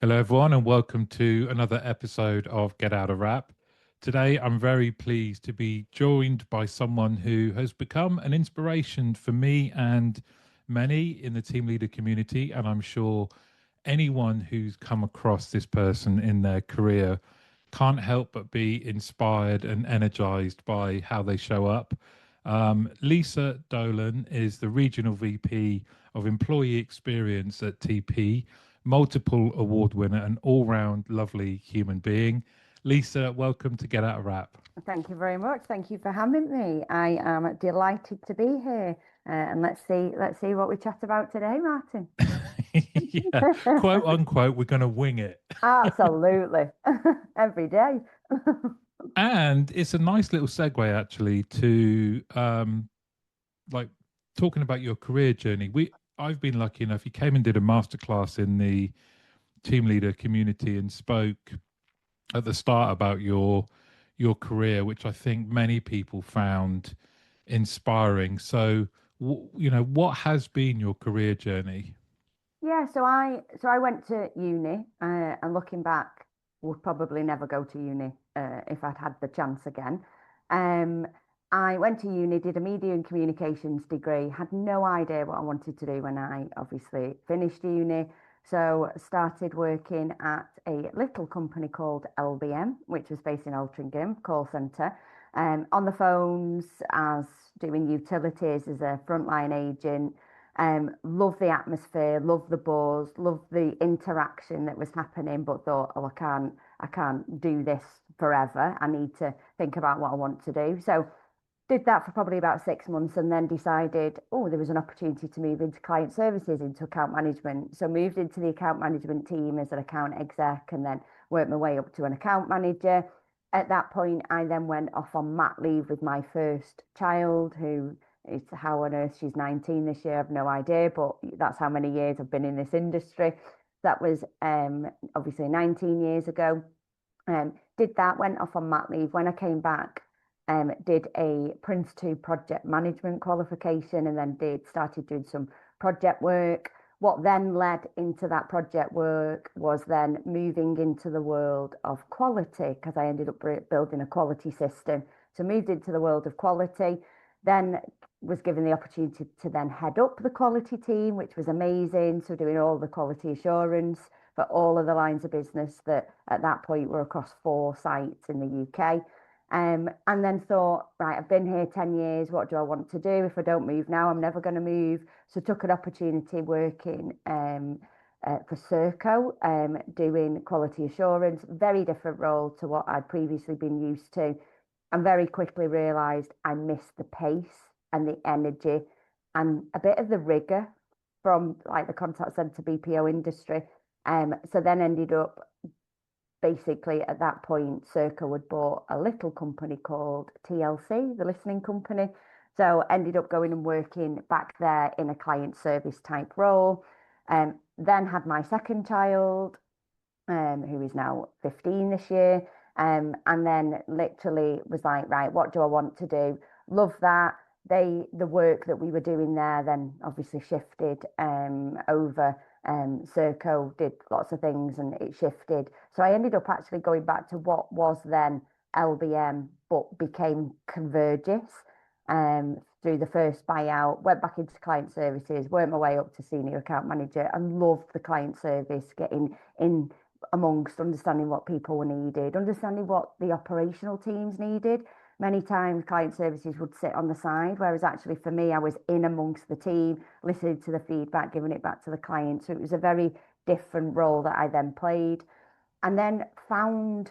Hello, everyone, and welcome to another episode of Get Out of Rap. Today, I'm very pleased to be joined by someone who has become an inspiration for me and many in the team leader community. And I'm sure anyone who's come across this person in their career can't help but be inspired and energized by how they show up. Lisa Dolan is the Regional VP of Employee Experience at TP, multiple award winner, and all round lovely human being. Lisa, welcome to Get Out of Rap. Thank you very much. Thank you for having me. I am delighted to be here. And let's see what we chat about today, Martin. Yeah, quote unquote, we're going to wing it. Absolutely. Every day. And it's a nice little segue actually to like talking about your career journey. I've been lucky enough, you came and did a masterclass in the team leader community and spoke at the start about your career, which I think many people found inspiring. So, what has been your career journey? Yeah, so I went to uni, and looking back, would probably never go to uni if I'd had the chance again. Um, I went to uni, did a media and communications degree, had no idea what I wanted to do when I obviously finished uni. So started working at a little company called LBM, which was based in Altrincham, call centre, on the phones as doing utilities as a frontline agent. Love the atmosphere, love the buzz, love the interaction that was happening, but thought, oh, I can't do this forever. I need to think about what I want to do. So did that for probably about 6 months and then decided, oh, there was an opportunity to move into client services, into account management. So moved into the account management team as an account exec and then worked my way up to an account manager. At that point, I then went off on mat leave with my first child, who is how on earth she's 19 this year. I've no idea, but that's how many years I've been in this industry. That was obviously 19 years ago. Did that, went off on mat leave. When I came back, did a Prince 2 project management qualification and then started doing some project work. What then led into that project work was then moving into the world of quality because I ended up building a quality system. So moved into the world of quality, then was given the opportunity to then head up the quality team, which was amazing. So doing all the quality assurance for all of the lines of business that at that point were across 4 sites in the UK. And then thought, right, I've been here 10 years. What do I want to do? If I don't move now, I'm never going to move. So took an opportunity working for Serco, doing quality assurance, very different role to what I'd previously been used to. And very quickly realised I missed the pace and the energy and a bit of the rigor from like the contact centre BPO industry. So then ended up basically at that point, Circo had bought a little company called TLC, the listening company. So ended up going and working back there in a client service type role. Then had my second child, who is now 15 this year. And then literally was like, right, what do I want to do? Love that. The work that we were doing there then obviously shifted over. Serco did lots of things and it shifted. So I ended up actually going back to what was then LBM, but became Convergys through the first buyout, went back into client services, worked my way up to senior account manager and loved the client service, getting in amongst understanding what people were needed, understanding what the operational teams needed. Many times client services would sit on the side, whereas actually for me, I was in amongst the team, listening to the feedback, giving it back to the client. So it was a very different role that I then played and then found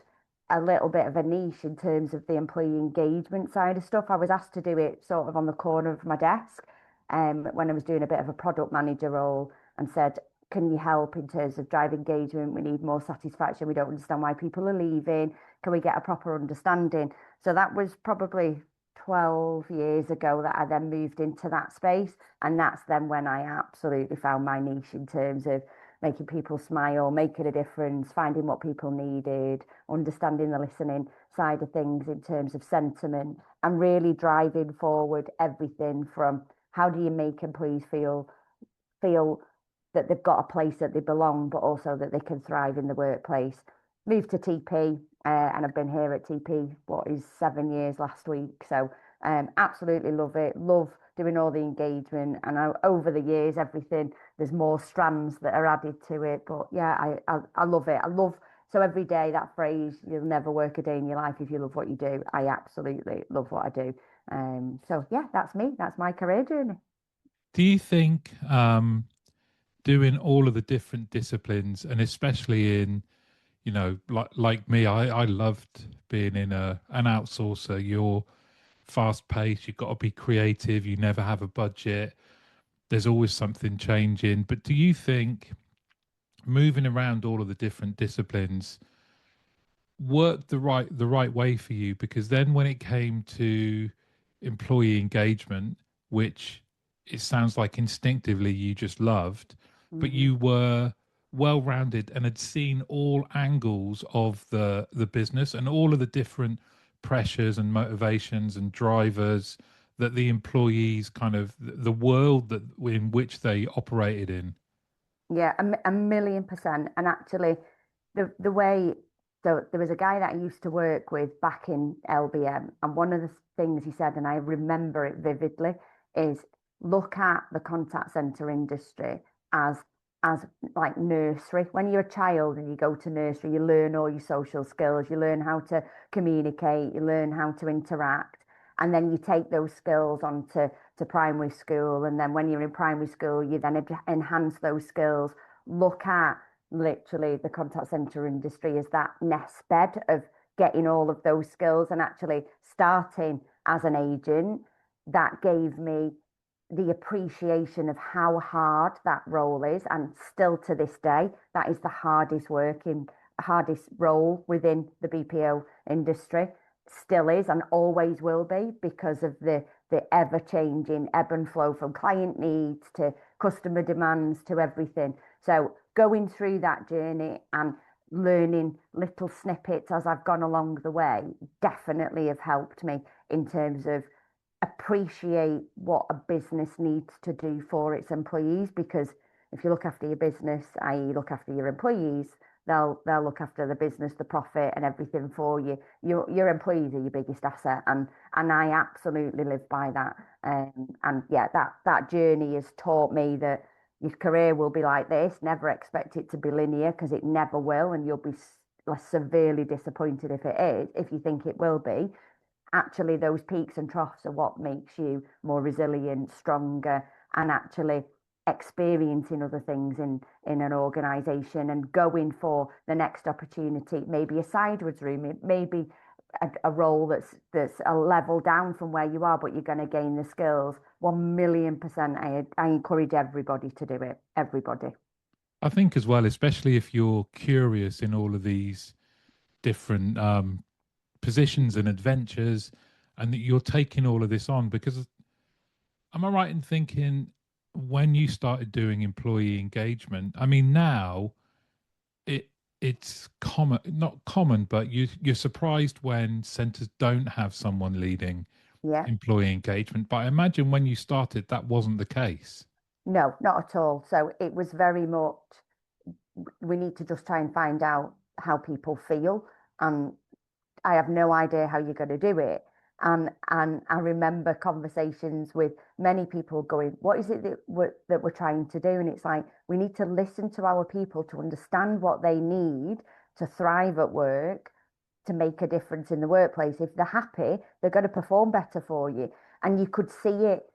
a little bit of a niche in terms of the employee engagement side of stuff. I was asked to do it sort of on the corner of my desk when I was doing a bit of a product manager role and said, can you help in terms of drive engagement? We need more satisfaction. We don't understand why people are leaving. Can we get a proper understanding? So that was probably 12 years ago that I then moved into that space. And that's then when I absolutely found my niche in terms of making people smile, making a difference, finding what people needed, understanding the listening side of things in terms of sentiment, and really driving forward everything from how do you make employees feel that they've got a place that they belong, but also that they can thrive in the workplace. Moved to TP, and I've been here at TP, what is 7 years last week. So absolutely love it. Love doing all the engagement. And over the years, everything, there's more strands that are added to it. But yeah, I love it. I love, so every day, that phrase, you'll never work a day in your life if you love what you do. I absolutely love what I do. So yeah, that's me. That's my career journey. Do you think doing all of the different disciplines, and especially in, like me, I loved being in an outsourcer. You're fast paced, you've got to be creative, you never have a budget, there's always something changing. But do you think moving around all of the different disciplines worked the right way for you? Because then when it came to employee engagement, which it sounds like instinctively you just loved, but Hmm. you were well rounded and had seen all angles of the business and all of the different pressures and motivations and drivers that the employees kind of the world that in which they operated in. Yeah, a million percent. And actually, the way, so there was a guy that I used to work with back in LBM, and one of the things he said, and I remember it vividly, is look at the contact center industry as as like nursery. When you're a child and you go to nursery, you learn all your social skills, you learn how to communicate, you learn how to interact, and then you take those skills onto to primary school. And then when you're in primary school, you then enhance those skills. Look at literally the contact center industry as that nest bed of getting all of those skills. And actually starting as an agent, that gave me the appreciation of how hard that role is. And still to this day, that is the hardest role within the BPO industry. Still is and always will be, because of the ever changing ebb and flow from client needs to customer demands to everything. So going through that journey and learning little snippets as I've gone along the way definitely have helped me in terms of appreciate what a business needs to do for its employees. Because if you look after your business, i.e., look after your employees, they'll look after the business, the profit, and everything for you. Your employees are your biggest asset, and I absolutely live by that. And yeah, that journey has taught me that your career will be like this. Never expect it to be linear, because it never will, and you'll be severely disappointed if it is, if you think it will be. Actually, those peaks and troughs are what makes you more resilient, stronger, and actually experiencing other things in an organization and going for the next opportunity, maybe a sideways room, maybe a role that's a level down from where you are, but you're going to gain the skills. 1,000,000%. I encourage everybody to do it. Everybody. I think as well, especially if you're curious in all of these different positions and adventures, and that you're taking all of this on. Because am I right in thinking when you started doing employee engagement, I mean now it it's common, not common, but you're surprised when centers don't have someone leading Yeah. employee engagement. But I imagine when you started that wasn't the case. No, not at all. So it was very much, we need to just try and find out how people feel. And I have no idea how you're going to do it. And I remember conversations with many people going, what is it that we're trying to do? And it's like, we need to listen to our people to understand what they need to thrive at work, to make a difference in the workplace. If they're happy, they're going to perform better for you. And you could see it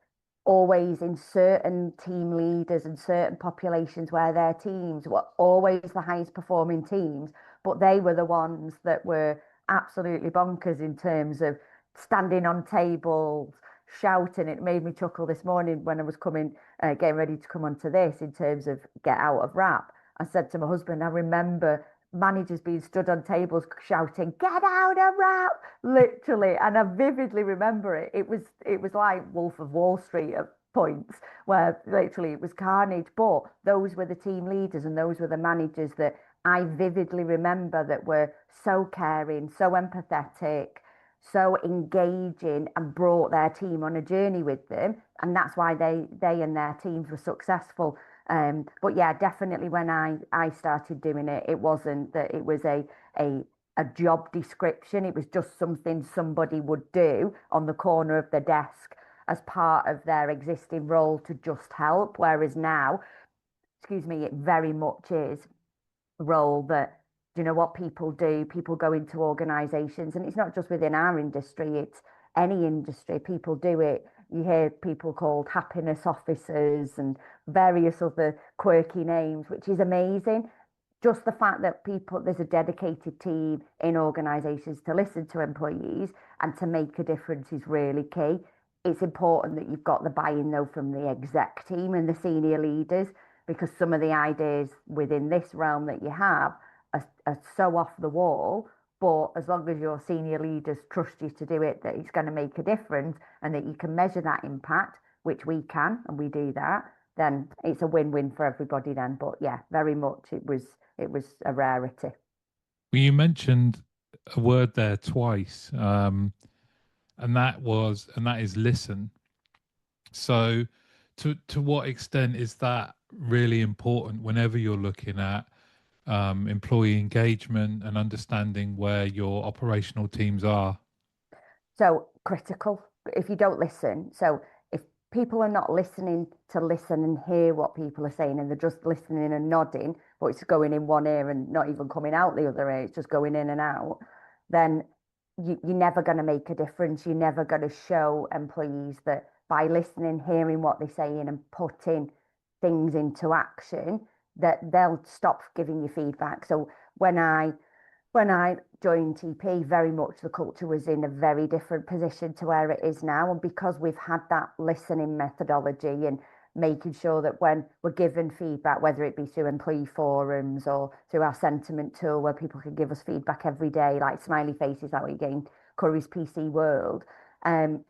always in certain team leaders and certain populations where their teams were always the highest performing teams, but they were the ones that were absolutely bonkers in terms of standing on tables, shouting. It made me chuckle this morning when I was getting ready to come onto this in terms of get out of rap. I said to my husband, I remember managers being stood on tables shouting, "Get out of rap!" Literally, and I vividly remember it. It was like Wolf of Wall Street at points where literally it was carnage. But those were the team leaders and those were the managers that I vividly remember that were so caring, so empathetic, so engaging, and brought their team on a journey with them. And that's why they and their teams were successful. But yeah, definitely when I started doing it, it wasn't that it was a a job description. It was just something somebody would do on the corner of the desk as part of their existing role to just help. Whereas now, excuse me, it very much is role that, do you know what people do? People go into organizations, and it's not just within our industry, it's any industry. People do it. You hear people called happiness officers and various other quirky names, which is amazing. Just the fact that people, there's a dedicated team in organizations to listen to employees and to make a difference is really key. It's important that you've got the buy-in though from the exec team and the senior leaders, because some of the ideas within this realm that you have are so off the wall. But as long as your senior leaders trust you to do it, that it's going to make a difference and that you can measure that impact, which we can, and we do that, then it's a win-win for everybody then. But yeah, very much it was a rarity. Well, you mentioned a word there twice, and that is listen. So, to what extent is that really important whenever you're looking at employee engagement and understanding where your operational teams are? So critical. If you don't listen, so if people are not listening to listen and hear what people are saying, and they're just listening and nodding, but it's going in one ear and not even coming out the other ear, it's just going in and out, then you're never going to make a difference. You're never going to show employees that by listening, hearing what they're saying, and putting things into action, that they'll stop giving you feedback. So when I joined TP, very much the culture was in a very different position to where it is now. And because we've had that listening methodology and making sure that when we're given feedback, whether it be through employee forums or through our sentiment tool where people can give us feedback every day, like smiley faces, like we get in Curry's PC World, um,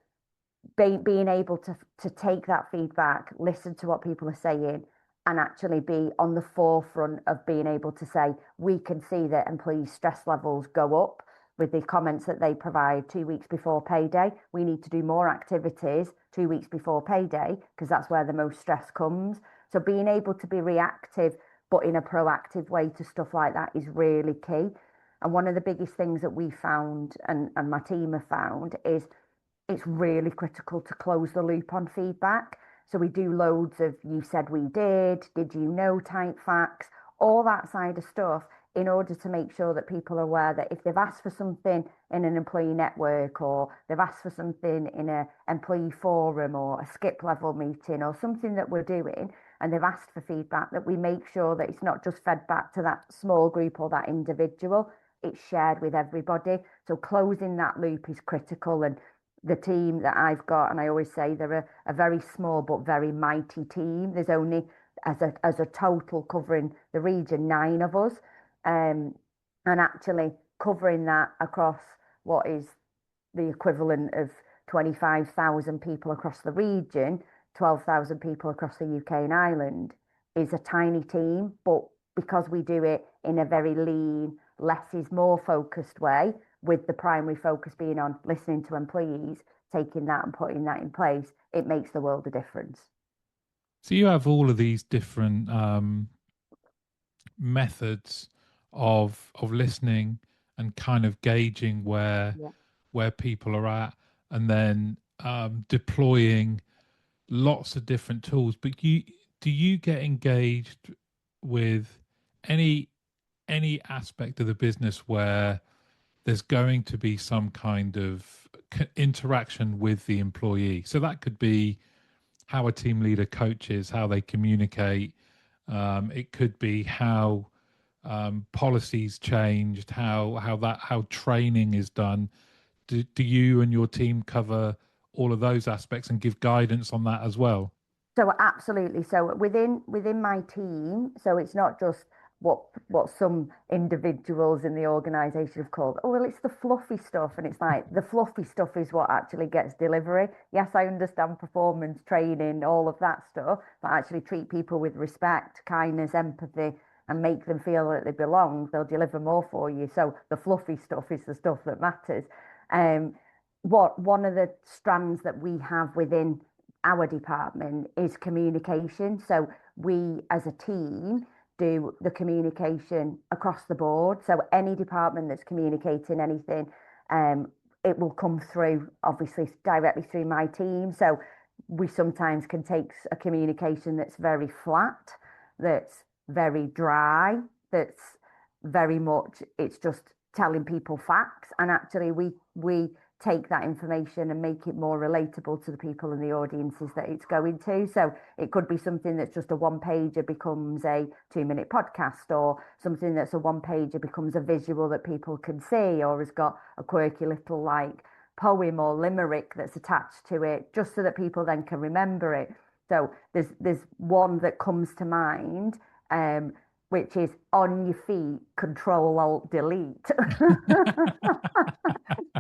being able to take that feedback, listen to what people are saying, and actually be on the forefront of being able to say, we can see that employee stress levels go up with the comments that they provide 2 weeks before payday. We need to do more activities 2 weeks before payday because that's where the most stress comes. So being able to be reactive, but in a proactive way to stuff like that is really key. And one of the biggest things that we found and my team have found is it's really critical to close the loop on feedback. So we do loads of you said we did you know type facts, all that side of stuff in order to make sure that people are aware that if they've asked for something in an employee network or they've asked for something in a employee forum or a skip level meeting or something that we're doing and they've asked for feedback, that we make sure that it's not just fed back to that small group or that individual, it's shared with everybody. So closing that loop is critical. And the team that I've got, and I always say they're a very small but very mighty team. There's only, as a total covering the region, 9 of us, um, and actually covering that across what is the equivalent of 25,000 people across the region, 12,000 people across the UK and Ireland, is a tiny team. But because we do it in a very lean, less is more focused way, with the primary focus being on listening to employees, taking that and putting that in place, it makes the world a difference. So you have all of these different methods of listening and kind of gauging Yeah. where people are at, and then deploying lots of different tools. But do you get engaged with any any aspect of the business where there's going to be some kind of interaction with the employee? So that could be how a team leader coaches, how they communicate. It could be how policies changed, how training is done. Do you and your team cover all of those aspects and give guidance on that as well? So absolutely. So within my team, so it's not just what some individuals in the organization have called, oh, well, it's the fluffy stuff. And it's like the fluffy stuff is what actually gets delivery. Yes, I understand performance training, all of that stuff, but actually treat people with respect, kindness, empathy, and make them feel that they belong. They'll deliver more for you. So the fluffy stuff is the stuff that matters. Um, what one of the strands that we have within our department is communication. So we as a team do the communication across the board. So any department that's communicating anything, it will come through, obviously, directly through my team. So we sometimes can take a communication that's very flat, that's very dry, that's very much, it's just telling people facts. And actually, we take that information and make it more relatable to the people and the audiences that it's going to. So it could be something that's just a one pager becomes a 2-minute podcast, or something that's a one pager becomes a visual that people can see, or has got a quirky little like poem or limerick that's attached to it, just so that people then can remember it. So there's one that comes to mind, which is on your feet, Control Alt Delete.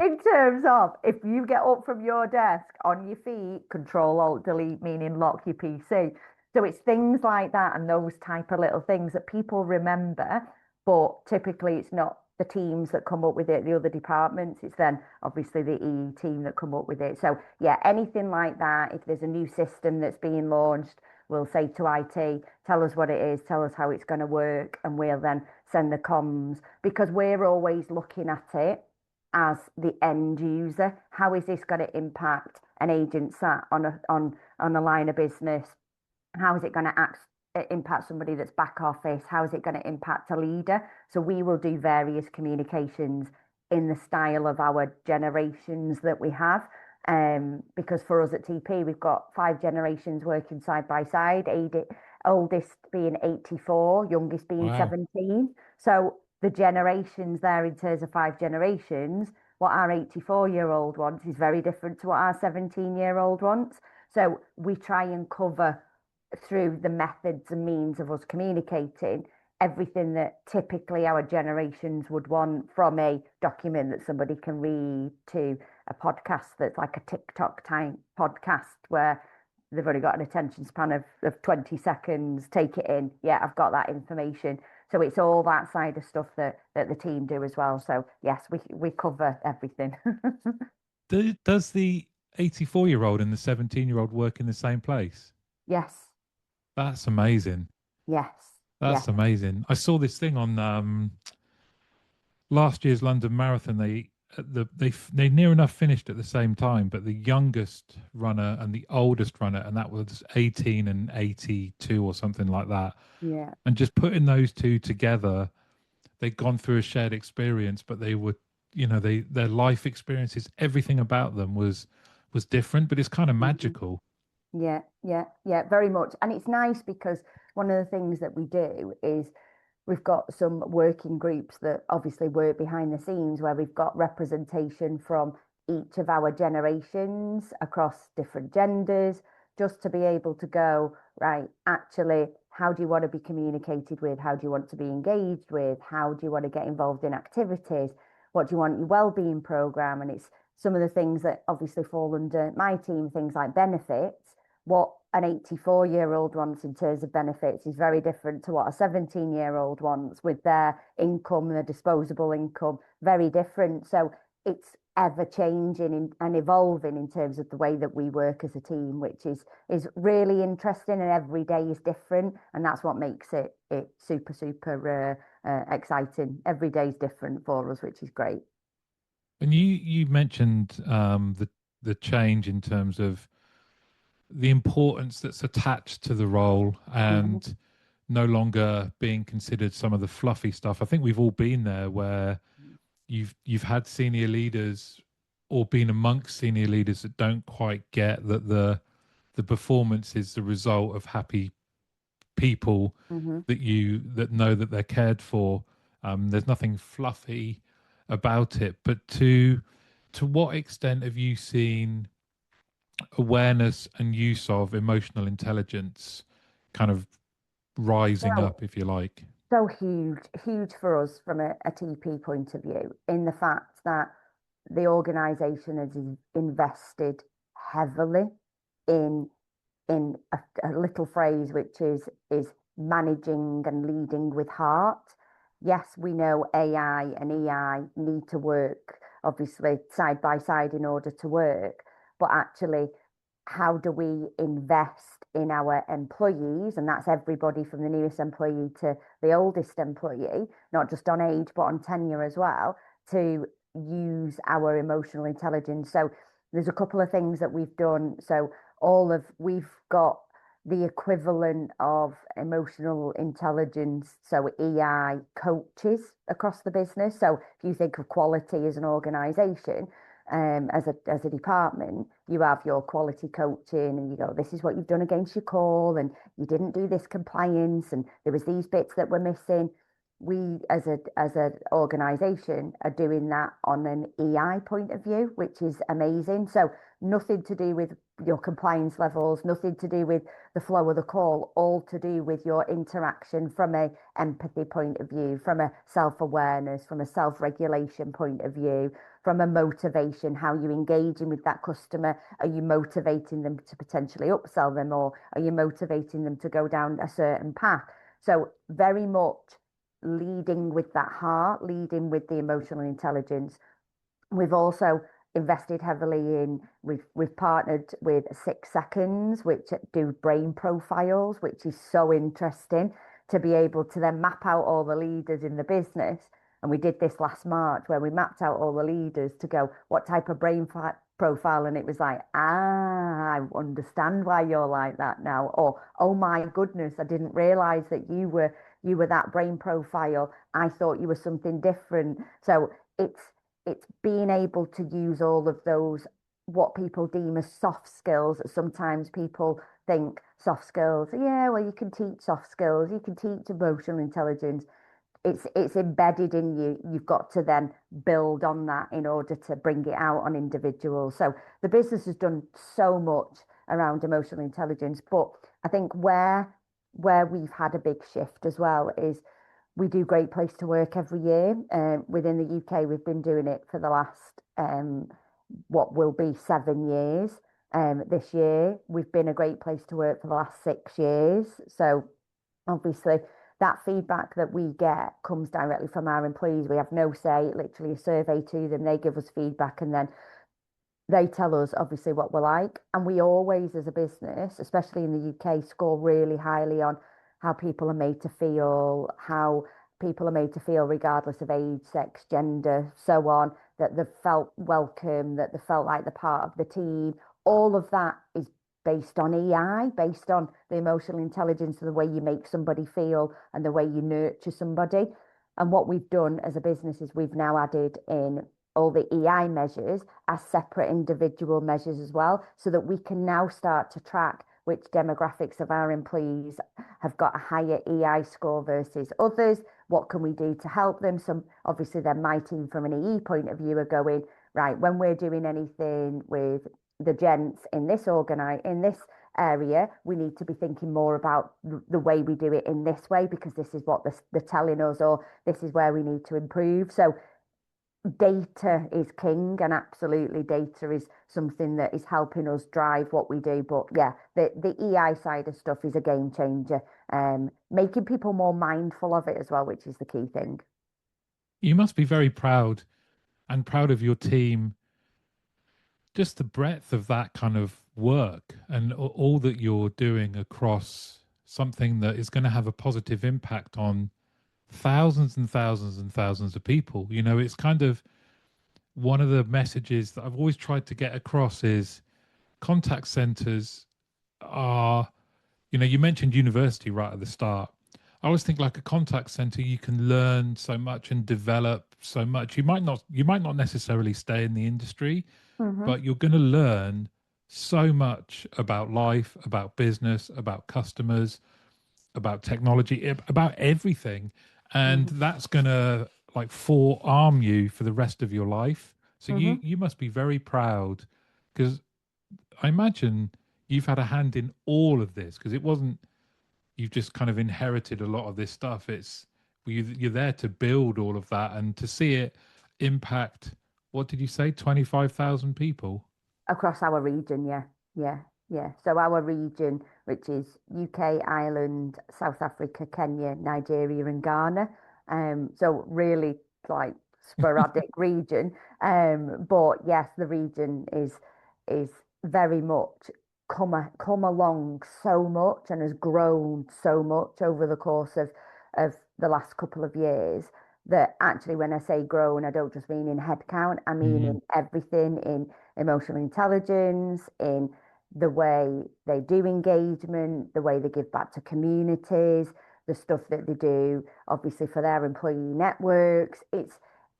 In terms of, if you get up from your desk, on your feet, Control Alt Delete, meaning lock your PC. So it's things like that and those type of little things that people remember, but typically it's not the teams that come up with it, the other departments. It's then obviously the EE team that come up with it. So yeah, anything like that. If there's a new system that's being launched, we'll say to IT, tell us what it is, tell us how it's going to work, and we'll then send the comms, because we're always looking at it as the end user. How is this going to impact an agent sat on a line of business? How is it going to impact somebody that's back office? How is it going to impact a leader? So we will do various communications in the style of our generations that we have. Because for us at TP, we've got 5 generations working side by side, oldest being 84, youngest being Wow. 17. So the generations there, in terms of 5 generations, what our 84-year-old wants is very different to what our 17-year-old wants. So we try and cover, through the methods and means of us communicating, everything that typically our generations would want, from a document that somebody can read to a podcast that's like a TikTok type podcast where they've only got an attention span of 20 seconds. Take it in. Yeah, I've got that information. So it's all that side of stuff that the team do as well. So yes, we cover everything. Does the 84-year-old and the 17-year-old work in the same place? Yes, That's amazing. yes, yes. That's amazing. I saw this thing on last year's London Marathon. They near enough finished at the same time, but the youngest runner and the oldest runner, and that was 18 and 82 or something like that. Yeah. And just putting those two together, they'd gone through a shared experience, but they were, their life experiences, everything about them was different, but it's kind of Mhm. magical. Yeah, yeah, yeah, very much. And it's nice because one of the things that we do is we've got some working groups that obviously work behind the scenes, where we've got representation from each of our generations across different genders, just to be able to go, right, actually, how do you want to be communicated with? How do you want to be engaged with? How do you want to get involved in activities? What do you want your well-being program? And it's some of the things that obviously fall under my team, things like benefits. What an 84-year-old wants in terms of benefits is very different to what a 17-year-old wants, with their income, their disposable income, very different. So it's ever changing and evolving in terms of the way that we work as a team, which is really interesting, and every day is different, and that's what makes it super exciting. Every day is different for us, which is great. And you mentioned the change in terms of the importance that's attached to the role, Mhm, and no longer being considered some of the fluffy stuff. I think we've all been there where you've had senior leaders or been amongst senior leaders that don't quite get that the performance is the result of happy people mhm. that know that they're cared for. There's nothing fluffy about it. But to what extent have you seen awareness and use of emotional intelligence kind of rising So up, if you like? so huge for us from a TP point of view, in the fact that the organization has invested heavily in a little phrase which is managing and leading with heart. Yes, we know AI and EI need to work obviously side by side in order to work, but actually how do we invest in our employees? And that's everybody from the newest employee to the oldest employee, not just on age, but on tenure as well, to use our emotional intelligence. So there's a couple of things that we've done. So we've got the equivalent of emotional intelligence, so EI coaches across the business. So if you think of quality as an organization, as a department, you have your quality coaching, and you go, this is what you've done against your call, and you didn't do this compliance, and there was these bits that were missing. We, as a organization, are doing that on an EI point of view, which is amazing. So nothing to do with your compliance levels, nothing to do with the flow of the call, all to do with your interaction from a empathy point of view, from a self-awareness, from a self-regulation point of view, from a motivation, how you engaging with that customer. Are you motivating them to potentially upsell them, or are you motivating them to go down a certain path? So very much leading with that heart, leading with the emotional intelligence. We've also invested heavily in, we've partnered with 6 Seconds, which do brain profiles, which is so interesting to be able to then map out all the leaders in the business. And we did this last March where we mapped out all the leaders to go, what type of profile? And it was like, I understand why you're like that now. Or, oh my goodness, I didn't realize that you were that brain profile. I thought you were something different. So it's being able to use all of those, what people deem as soft skills. Sometimes people think soft skills, yeah, well, you can teach soft skills, you can teach emotional intelligence. It's embedded in you. You've got to then build on that in order to bring it out on individuals. So the business has done so much around emotional intelligence, but I think where we've had a big shift as well is we do Great Place to Work every year. Within the UK, we've been doing it for the last what will be 7 years. This year, we've been a Great Place to Work for the last 6 years. So obviously, that feedback that we get comes directly from our employees. We have no say, literally a survey to them. They give us feedback, and then they tell us obviously what we're like. And we always, as a business, especially in the UK, score really highly on how people are made to feel, how people are made to feel regardless of age, sex, gender, so on, that they've felt welcome, that they felt like they're part of the team. All of that is based on EI, based on the emotional intelligence of the way you make somebody feel and the way you nurture somebody. And what we've done as a business is we've now added in all the EI measures as separate individual measures as well, so that we can now start to track which demographics of our employees have got a higher EI score versus others. What can we do to help them? Some, obviously, then my team from an EE point of view are going, right, when we're doing anything with the gents in this area, we need to be thinking more about the way we do it in this way, because this is what they're telling us, or this is where we need to improve. So data is king, and absolutely data is something that is helping us drive what we do. But yeah, the EI side of stuff is a game changer, making people more mindful of it as well, which is the key thing. You must be very proud and proud of your team, just the breadth of that kind of work and all that you're doing across something that is going to have a positive impact on thousands and thousands and thousands of people. You know, it's kind of one of the messages that I've always tried to get across is contact centers are, you know, you mentioned university right at the start. I always think like a contact center, you can learn so much and develop so much. You might not necessarily stay in the industry, Hmm. but you're going to learn so much about life, about business, about customers, about technology, about everything. And Hmm. that's going to like forearm you for the rest of your life. So you Hmm. you must be very proud, because I imagine you've had a hand in all of this, because it wasn't, you've just kind of inherited a lot of this stuff. It's you're there to build all of that and to see it impact, what did you say, 25,000 people? Across our region, yeah, yeah, yeah. So our region, which is UK, Ireland, South Africa, Kenya, Nigeria, and Ghana. So really like sporadic region. But yes, the region is very much. come along so much and has grown so much over the course of the last couple of years that actually when I say grown, I don't just mean in headcount, I mean Mm, in everything, in emotional intelligence, in the way they do engagement, the way they give back to communities, the stuff that they do, obviously for their employee networks.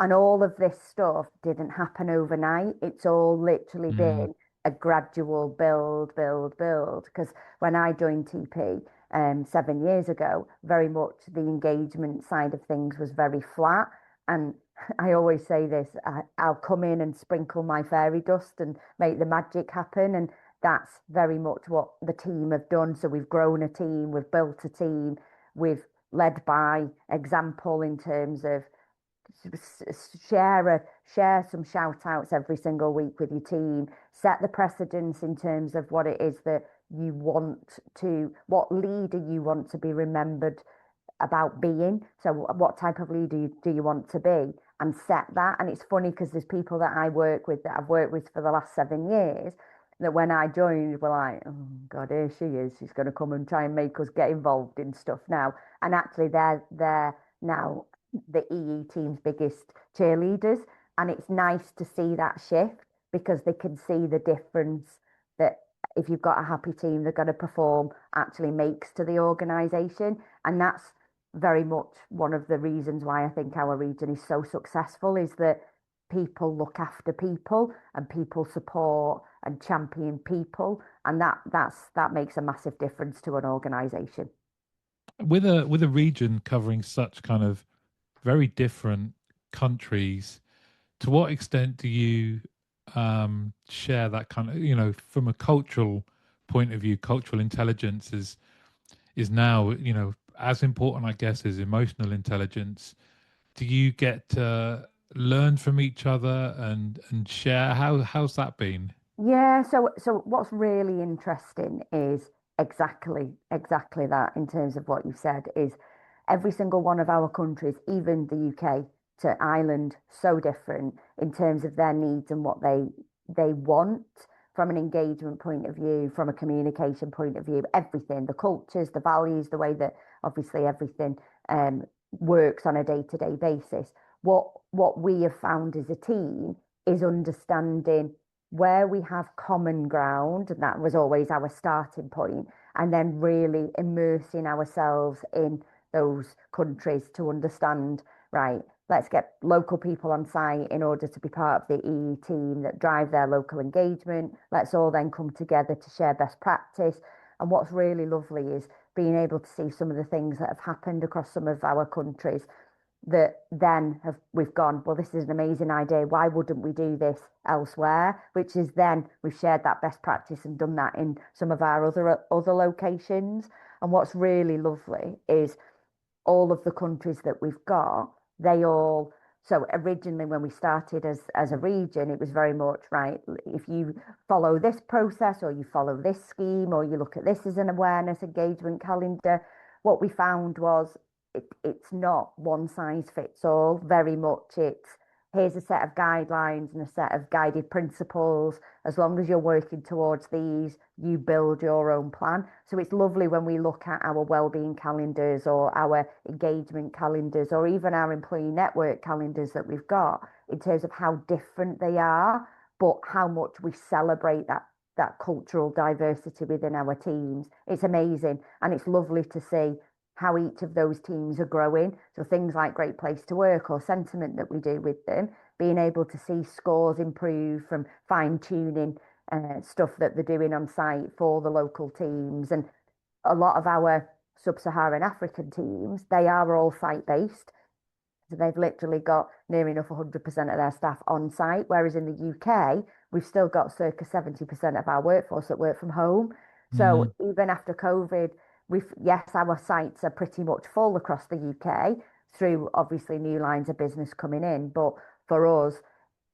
And all of this stuff didn't happen overnight. It's all literally mm, been a gradual build, build, build. Because when I joined TP 7 years ago, very much the engagement side of things was very flat. And I always say this, I'll come in and sprinkle my fairy dust and make the magic happen. And that's very much what the team have done. So we've grown a team, we've built a team, we've led by example in terms of share some shout outs every single week with your team, set the precedence in terms of what it is that you want to, what leader you want to be remembered about being. So what type of leader do you want to be, and set that. And it's funny because there's people that I work with that I've worked with for the last 7 years that when I joined were like, oh God, here she is. She's going to come and try and make us get involved in stuff now. And actually they're now the EE team's biggest cheerleaders. And it's nice to see that shift because they can see the difference that if you've got a happy team, they're going to perform actually makes to the organization. And that's very much one of the reasons why I think our region is so successful is that people look after people and people support and champion people, and that makes a massive difference to an organization. with a region covering such kind of very different countries, to what extent do you share that kind of, from a cultural point of view? Cultural intelligence is now, as important, I guess, as emotional intelligence. Do you get to learn from each other and share? How's that been? Yeah, so what's really interesting is exactly that in terms of what you said is every single one of our countries, even the UK to Ireland, so different in terms of their needs and what they want from an engagement point of view, from a communication point of view, everything, the cultures, the values, the way that obviously everything works on a day-to-day basis. What we have found as a team is understanding where we have common ground, and that was always our starting point, and then really immersing ourselves in those countries to understand, right, let's get local people on site in order to be part of the EE team that drive their local engagement. Let's all then come together to share best practice. And what's really lovely is being able to see some of the things that have happened across some of our countries that then have we've gone, well, this is an amazing idea. Why wouldn't we do this elsewhere? Which is then we've shared that best practice and done that in some of our other locations. And what's really lovely is all of the countries that we've got, they all so originally when we started as a region, it was very much right. If you follow this process or you follow this scheme or you look at this as an awareness engagement calendar, what we found was it's not one size fits all. Very much it's here's a set of guidelines and a set of guided principles. As long as you're working towards these, you build your own plan. So it's lovely when we look at our wellbeing calendars or our engagement calendars or even our employee network calendars that we've got in terms of how different they are, but how much we celebrate that cultural diversity within our teams. It's amazing. And it's lovely to see how each of those teams are growing. So things like Great Place to Work or sentiment that we do with them, being able to see scores improve from fine tuning stuff that they're doing on site for the local teams. And a lot of our sub-Saharan African teams, they are all site based. So they've literally got near enough 100% of their staff on site, whereas in the UK, we've still got circa 70% of our workforce that work from home. So Mm, even after COVID, yes, our sites are pretty much full across the UK through obviously new lines of business coming in. But for us,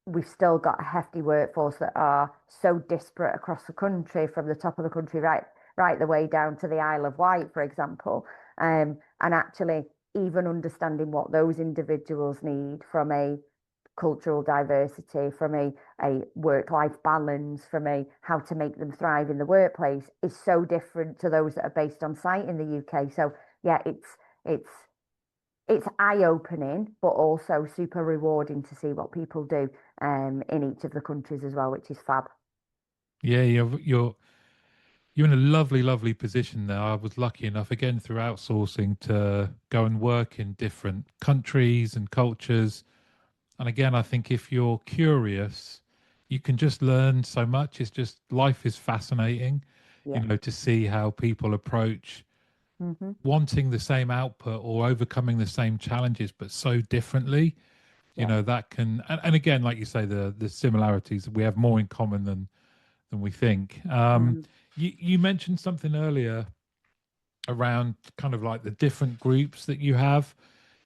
we've still got a hefty workforce that are so disparate across the country, from the top of the country right the way down to the Isle of Wight, for example. And actually, even understanding what those individuals need from a cultural diversity, from a work-life balance, from a how to make them thrive in the workplace is so different to those that are based on site in the UK. So yeah, it's it's eye-opening, but also super rewarding to see what people do in each of the countries as well, which is fab. Yeah, you're in a lovely, lovely position there. I was lucky enough again through outsourcing to go and work in different countries and cultures. And again, I think if you're curious, you can just learn so much. It's just life is fascinating, Yeah. to see how people approach Hmm. wanting the same output or overcoming the same challenges, but so differently. Yeah. That can, and again, like you say, the similarities, we have more in common than we think. Mm. You mentioned something earlier around kind of like the different groups that you have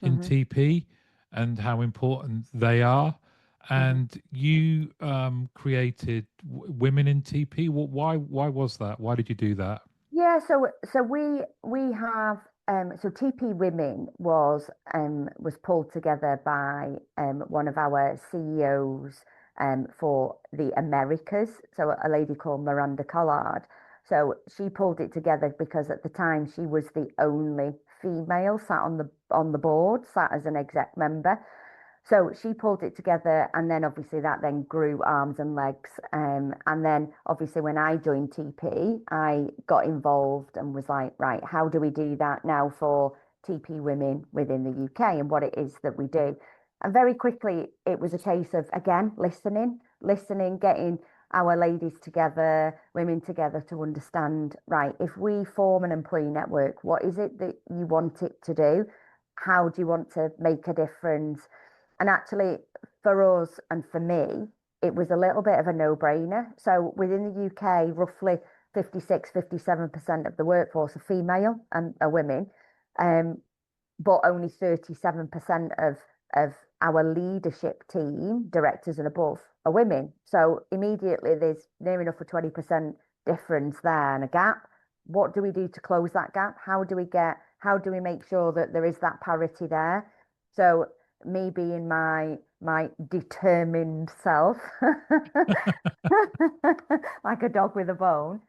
in Hmm. TP and how important they are. Hmm. And you created women in TP. Why was that? Why did you do that? Yeah, so we have so TP Women was pulled together by one of our CEOs for the Americas, so a lady called Miranda Collard. So she pulled it together because at the time she was the only female sat on the board, sat as an exec member. So she pulled it together, and then obviously that then grew arms and legs. And then obviously when I joined TP, I got involved and was like, right, how do we do that now for TP women within the UK and what it is that we do? And very quickly, it was a case of, again, listening, getting our ladies together, women together to understand, right, if we form an employee network, what is it that you want it to do? How do you want to make a difference? And actually, for us and for me, it was a little bit of a no-brainer. So within the UK, roughly 56, 57% of the workforce are female and are women. Um, but only 37% of our leadership team, directors and above, are women. So immediately there's near enough a 20% difference there and a gap. What do we do to close that gap? How do we make sure that there is that parity there? So me being my determined self, like a dog with a bone,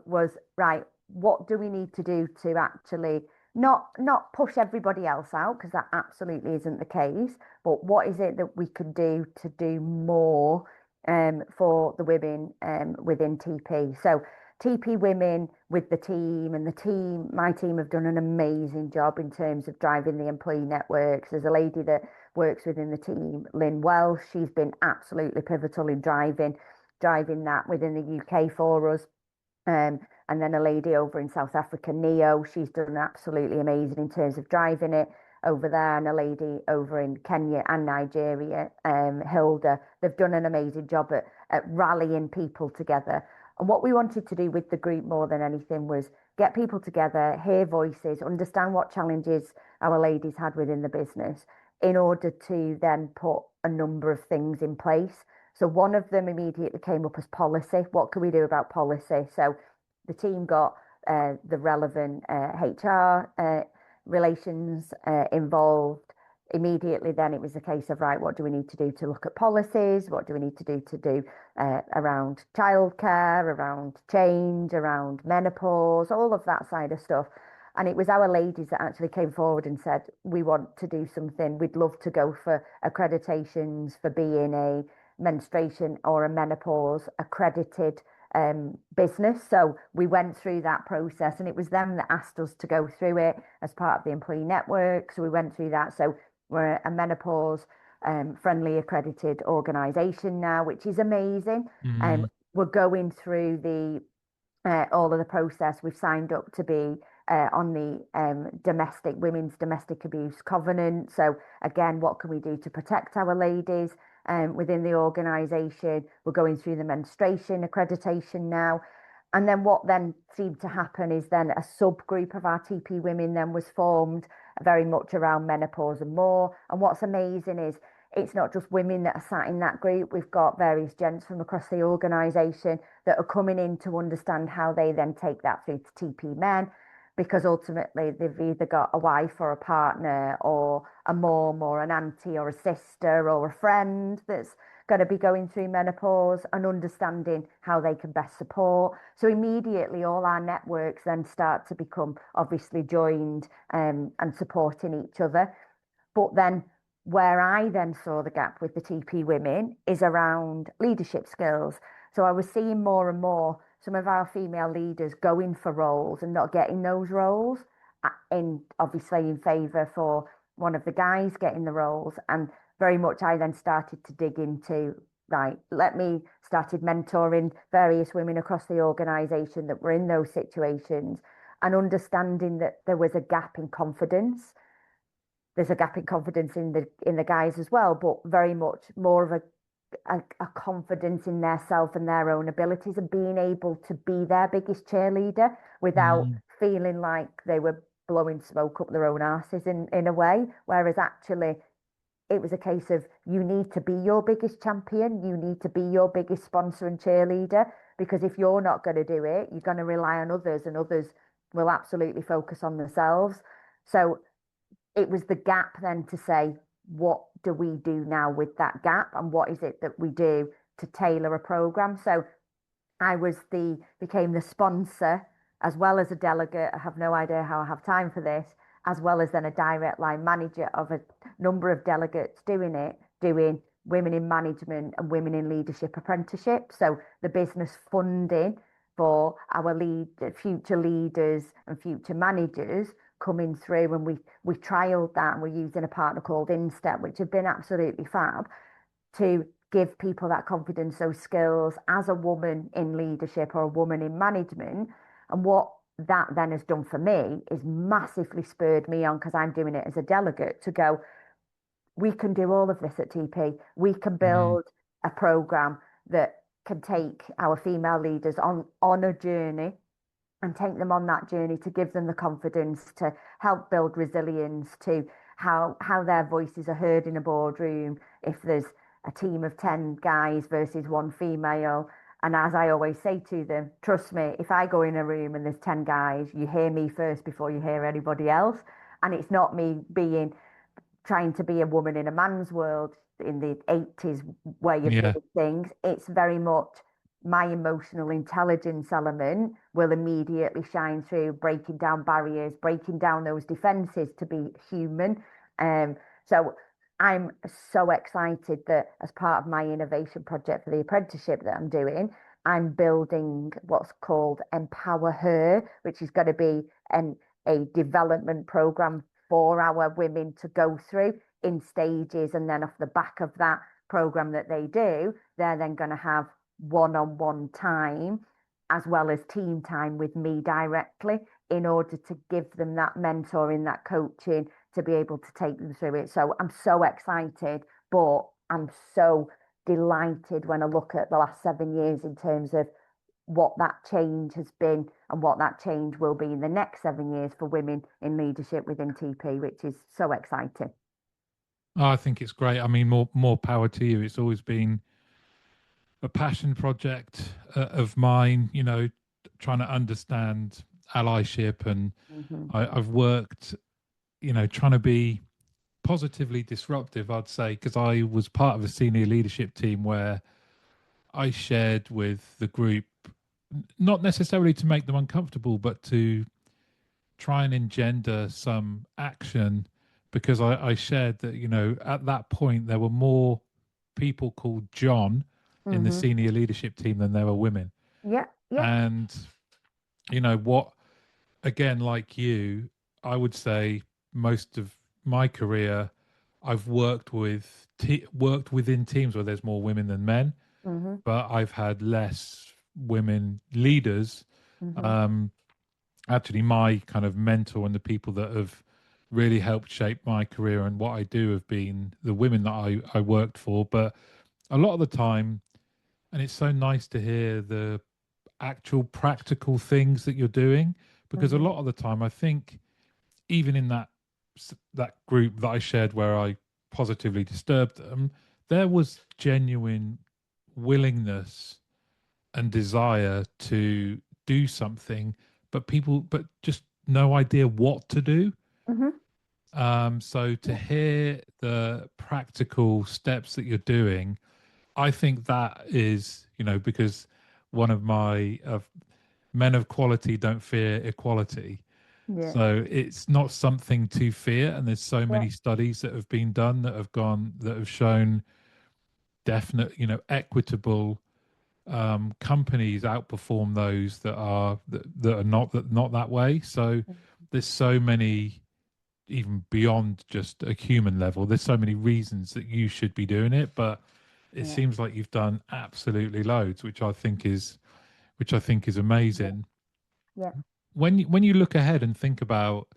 was right. What do we need to do to actually not push everybody else out, because that absolutely isn't the case, but what is it that we could do to do more for the women within TP? So TP Women with the team, and my team have done an amazing job in terms of driving the employee networks. There's a lady that works within the team, Lynn Welsh. She's been absolutely pivotal in driving that within the UK for us. Um, and then a lady over in South Africa, Neo, she's done absolutely amazing in terms of driving it over there. And a lady over in Kenya and Nigeria, Hilda, they've done an amazing job at rallying people together. And what we wanted to do with the group more than anything was get people together, hear voices, understand what challenges our ladies had within the business in order to then put a number of things in place. So one of them immediately came up as policy. What can we do about policy? So the team got the relevant HR relations involved. Immediately, then it was a case of, right, what do we need to do to look at policies? What do we need to do around childcare, around change, around menopause, all of that side of stuff. And it was our ladies that actually came forward and said, we want to do something. We'd love to go for accreditations for being a menstruation or a menopause accredited business. So we went through that process, and it was them that asked us to go through it as part of the employee network. So we went through that. So we're a menopause friendly accredited organization now, which is amazing. Mm, We're going through the all of the process. We've signed up to be on the domestic women's domestic abuse covenant. So again, what can we do to protect our ladies within the organisation? We're going through the menstruation accreditation now. And then what then seemed to happen is then a subgroup of our TP women then was formed very much around menopause and more. And what's amazing is it's not just women that are sat in that group. We've got various gents from across the organisation that are coming in to understand how they then take that through to TP men. because ultimately they've either got a wife or a partner or a mum or an auntie or a sister or a friend that's going to be going through menopause, and understanding how they can best support. So immediately all our networks then start to become obviously joined, and supporting each other. But then where I then saw the gap with the TP women is around leadership skills. So I was seeing more and more some of our female leaders going for roles and not getting those roles, in obviously in favour for one of the guys getting the roles. And very much I then started to dig into, right, let me started mentoring various women across the organisation that were in those situations, and understanding that there was a gap in confidence. There's a gap in confidence in the guys as well, but very much more of a confidence in their self and their own abilities, and being able to be their biggest cheerleader without Mm, feeling like they were blowing smoke up their own asses in a way. Whereas actually it was a case of, you need to be your biggest champion, you need to be your biggest sponsor and cheerleader, because if you're not going to do it, you're going to rely on others, and others will absolutely focus on themselves. So it was the gap then to say, what do we do now with that gap, and what is it that we do to tailor a program? So I became the sponsor as well as a delegate. I have no idea how I have time for this, as well as then a direct line manager of a number of delegates doing women in management and women in leadership apprenticeship. So the business funding for our future leaders and future managers coming through, and we trialed that, and we're using a partner called Instep, which have been absolutely fab, to give people that confidence, those skills as a woman in leadership or a woman in management. And what that then has done for me is massively spurred me on, because I'm doing it as a delegate, to go, we can do all of this at TP. We can mm, build a program that can take our female leaders on a journey, and take them on that journey to give them the confidence to help build resilience to how their voices are heard in a boardroom if there's a team of 10 guys versus one female. And as I always say to them, trust me, if I go in a room and there's 10 guys, you hear me first before you hear anybody else. And it's not me being trying to be a woman in a man's world in the 80s way of yeah. doing things. It's very much my emotional intelligence element will immediately shine through, breaking down barriers, breaking down those defenses to be human. So I'm so excited that as part of my innovation project for the apprenticeship that I'm doing, I'm building what's called Empower Her, which is going to be a development program for our women to go through in stages. And then off the back of that program that they do, they're then going to have one-on-one time as well as team time with me directly, in order to give them that mentoring, that coaching, to be able to take them through it. So I'm so excited, but I'm so delighted when I look at the last 7 years in terms of what that change has been and what that change will be in the next 7 years for women in leadership within TP, which is so exciting. Oh, I think it's great. I mean, more power to you. It's always been a passion project of mine. Trying to understand allyship, and Mm-hmm. I've worked, trying to be positively disruptive, I'd say, because I was part of a senior leadership team where I shared with the group, not necessarily to make them uncomfortable, but to try and engender some action, because I shared that, at that point, there were more people called John in the Mm-hmm. senior leadership team than there were women. Yeah, yeah. And, what, again, like you, I would say most of my career, I've worked within teams where there's more women than men, Mm-hmm. but I've had less women leaders. Mm-hmm. Um, Actually, my kind of mentor and the people that have really helped shape my career and what I do have been the women that I worked for. But a lot of the time, and it's so nice to hear the actual practical things that you're doing, because a Mm-hmm. lot of the time, I think even in that group that I shared where I positively disturbed them, there was genuine willingness and desire to do something, but just no idea what to do. Hmm. So to hear the practical steps that you're doing, I think that is, because one of my men of quality don't fear equality. Yeah. So it's not something to fear. And there's so Yeah. many studies that have been done that have shown definite, equitable companies outperform those that are not that way. So there's so many, even beyond just a human level, there's so many reasons that you should be doing it. But it Yeah. seems like you've done absolutely loads, which I think is Yeah. amazing. Yeah. When you look ahead and think about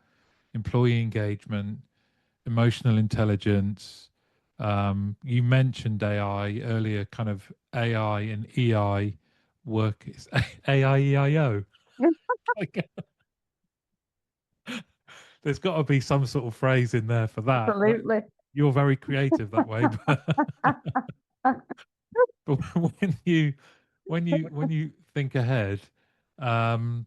employee engagement, emotional intelligence, you mentioned AI earlier, kind of AI and EI work. It's AIEIO. Like, there's got to be some sort of phrase in there for that. Absolutely. You're very creative that way, but when you think ahead, um,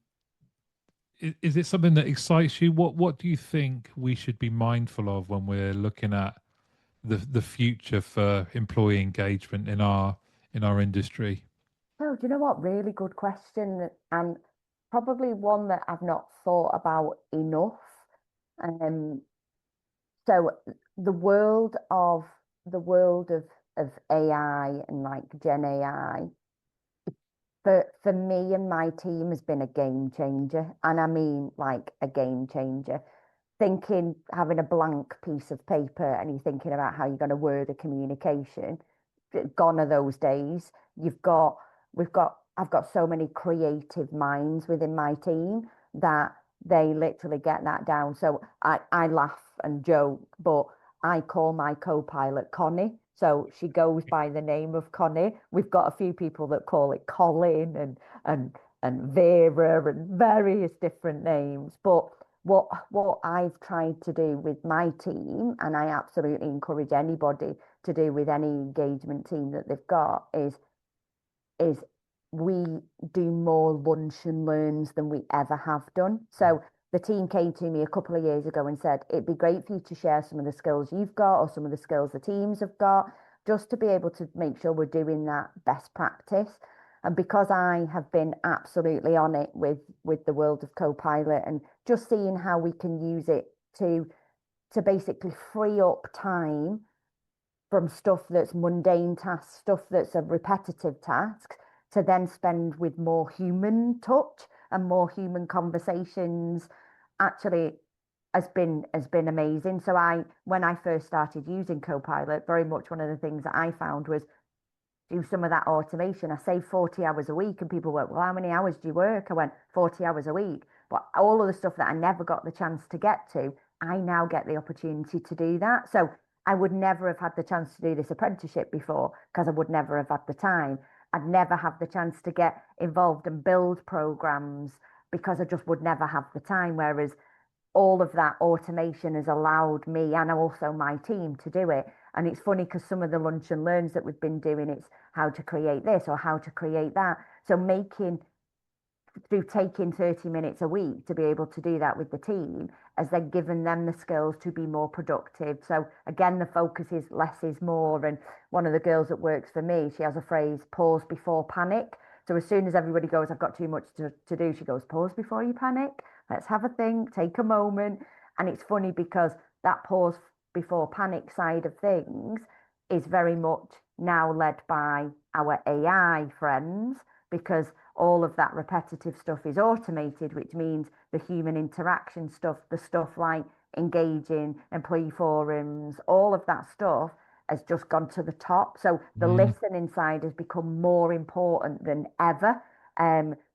is it something that excites you? What do you think we should be mindful of when we're looking at the future for employee engagement in our industry? Oh, do you know what? Really good question, and probably one that I've not thought about enough. Um, so the world of the world of AI and like Gen AI for me and my team has been a game changer, and I mean like a game changer. Thinking, having a blank piece of paper and you're thinking about how you're going to word a communication, gone are those days. You've got, I've got so many creative minds within my team that they literally get that down. So I laugh and joke, but I call my co-pilot Connie. So she goes by the name of Connie. We've got a few people that call it Colin and and Vera and various different names. But what I've tried to do with my team, and I absolutely encourage anybody to do with any engagement team that they've got, is we do more lunch and learns than we ever have done. So the team came to me a couple of years ago and said, it'd be great for you to share some of the skills you've got or some of the skills the teams have got, just to be able to make sure we're doing that best practice. And because I have been absolutely on it with the world of Copilot and just seeing how we can use it to basically free up time from stuff that's mundane tasks, stuff that's a repetitive task, to then spend with more human touch and more human conversations, actually has been amazing. So when I first started using Copilot, very much one of the things that I found was do some of that automation. I saved 40 hours a week, and people went, well, how many hours do you work? I went, 40 hours a week. But all of the stuff that I never got the chance to get to, I now get the opportunity to do that. So I would never have had the chance to do this apprenticeship before because I would never have had the time. I'd never have the chance to get involved and build programs because I just would never have the time. Whereas all of that automation has allowed me and also my team to do it. And it's funny because some of the lunch and learns that we've been doing, it's how to create this or how to create that. So making through taking 30 minutes a week to be able to do that with the team has then given them the skills to be more productive. So again, the focus is less is more. And one of the girls that works for me, she has a phrase, pause before panic. So as soon as everybody goes, I've got too much to do, she goes, pause before you panic. Let's have a think, take a moment. And it's funny because that pause before panic side of things is very much now led by our AI friends, because all of that repetitive stuff is automated, which means the human interaction stuff, the stuff like engaging employee forums, all of that stuff has just gone to the top. So the Mm, listening side has become more important than ever,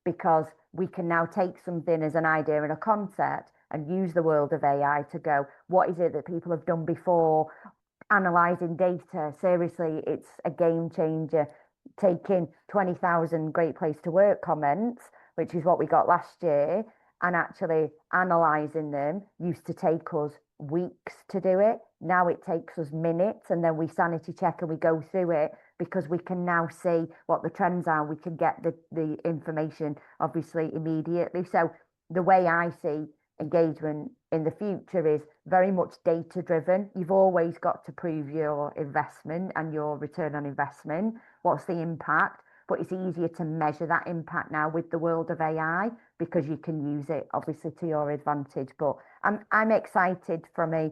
because we can now take something as an idea and a concept and use the world of AI to go, what is it that people have done before? Analyzing data. Seriously, it's a game changer. Taking 20,000 great place to work comments, which is what we got last year, and actually analyzing them used to take us weeks to do it. Now it takes us minutes, and then we sanity check and we go through it because we can now see what the trends are. We can get the information obviously immediately. So the way I see engagement in the future is very much data driven. You've always got to prove your investment and your return on investment. What's the impact? But it's easier to measure that impact now with the world of AI because you can use it obviously to your advantage. But I'm excited from a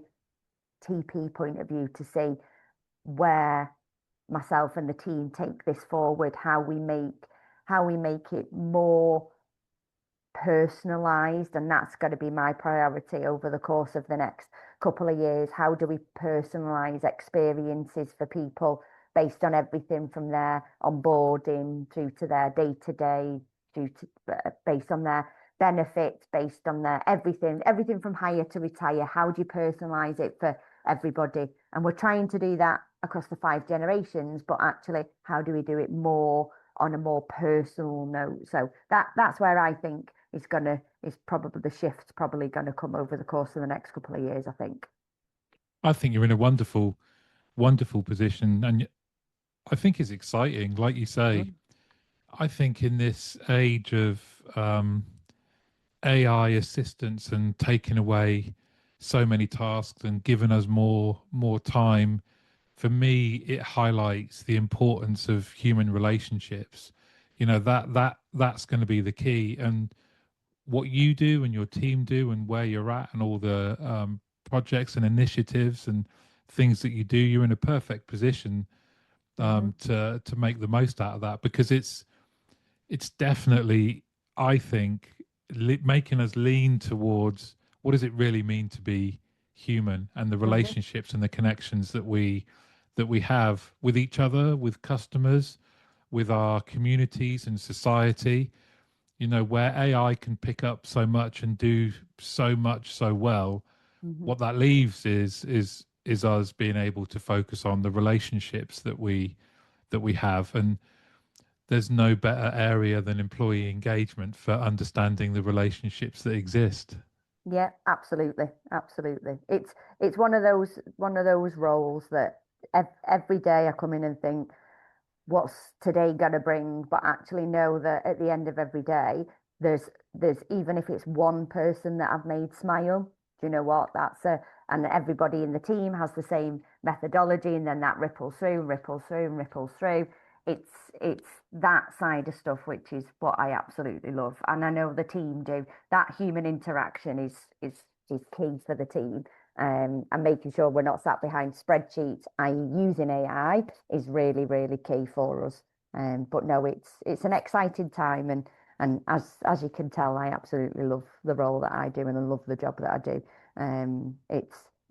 TP point of view to see where myself and the team take this forward, how we make it more personalized, and that's going to be my priority over the course of the next couple of years. How do we personalize experiences for people based on everything from their onboarding through to their day to day, based on their benefits, based on their everything from hire to retire? How do you personalize it for everybody? And we're trying to do that across the 5 generations, but actually, how do we do it more on a more personal note? So that's where I think is probably the shift's probably gonna come over the course of the next couple of years, I think. I think you're in a wonderful, wonderful position, and I think it's exciting. Like you say, Mm. I think in this age of AI assistance and taking away so many tasks and giving us more time, for me, it highlights the importance of human relationships. You know, that's going to be the key. And what you do and your team do and where you're at and all the projects and initiatives and things that you do, you're in a perfect position Mhm. to make the most out of that, because it's definitely, I think, making us lean towards what does it really mean to be human, and the Mhm. relationships and the connections that we have with each other, with customers, with our communities and society. You know, where AI can pick up so much and do so much so well, Mhm. what that leaves is us being able to focus on the relationships that we have. And there's no better area than employee engagement for understanding the relationships that exist. Yeah, absolutely, absolutely. It's one of those roles that every day I come in and think, what's today going to bring, but actually know that at the end of every day, there's even if it's one person that I've made smile, do you know what? And everybody in the team has the same methodology, and then that ripples through, ripples through, and ripples through. It's that side of stuff which is what I absolutely love, and I know the team do. That human interaction is key for the team, and making sure we're not sat behind spreadsheets, i.e. using AI, is really, really key for us. But no, it's an exciting time, and as you can tell, I absolutely love the role that I do, and I love the job that I do.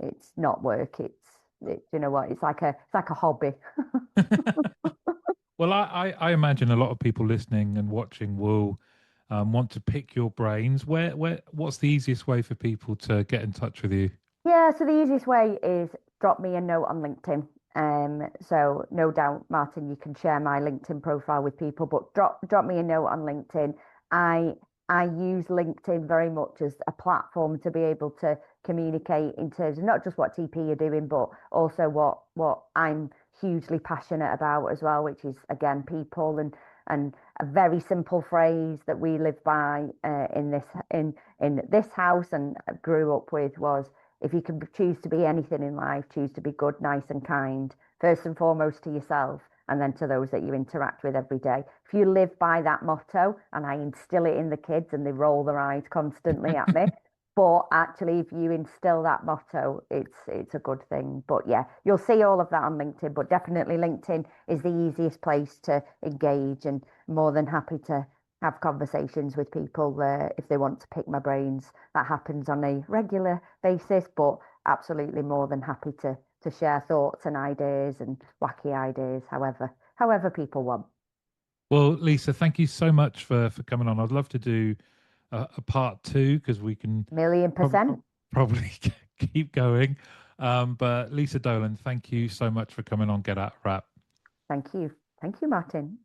It's not work. You know what? It's like a hobby. Well, I imagine a lot of people listening and watching will want to pick your brains. What's the easiest way for people to get in touch with you? Yeah, so the easiest way is drop me a note on LinkedIn. So no doubt, Martin, you can share my LinkedIn profile with people, but drop me a note on LinkedIn. I I use LinkedIn very much as a platform to be able to communicate in terms of not just what TP are doing, but also what I'm hugely passionate about as well, which is again people, and a very simple phrase that we live by in this house and grew up with was, if you can choose to be anything in life, choose to be good, nice, and kind, first and foremost to yourself, and then to those that you interact with every day. If you live by that motto, and I instill it in the kids and they roll their eyes constantly at me, but actually, if you instill that motto, it's a good thing. But yeah, you'll see all of that on LinkedIn, but definitely LinkedIn is the easiest place to engage, and more than happy to have conversations with people if they want to pick my brains. That happens on a regular basis, but absolutely more than happy to share thoughts and ideas and wacky ideas, however people want. Well, Lisa, thank you so much for coming on. I'd love to do a part two because we can Million prob- percent. probably keep going. But Lisa Dolan, thank you so much for coming on Get Out Rap. Thank you. Thank you, Martin.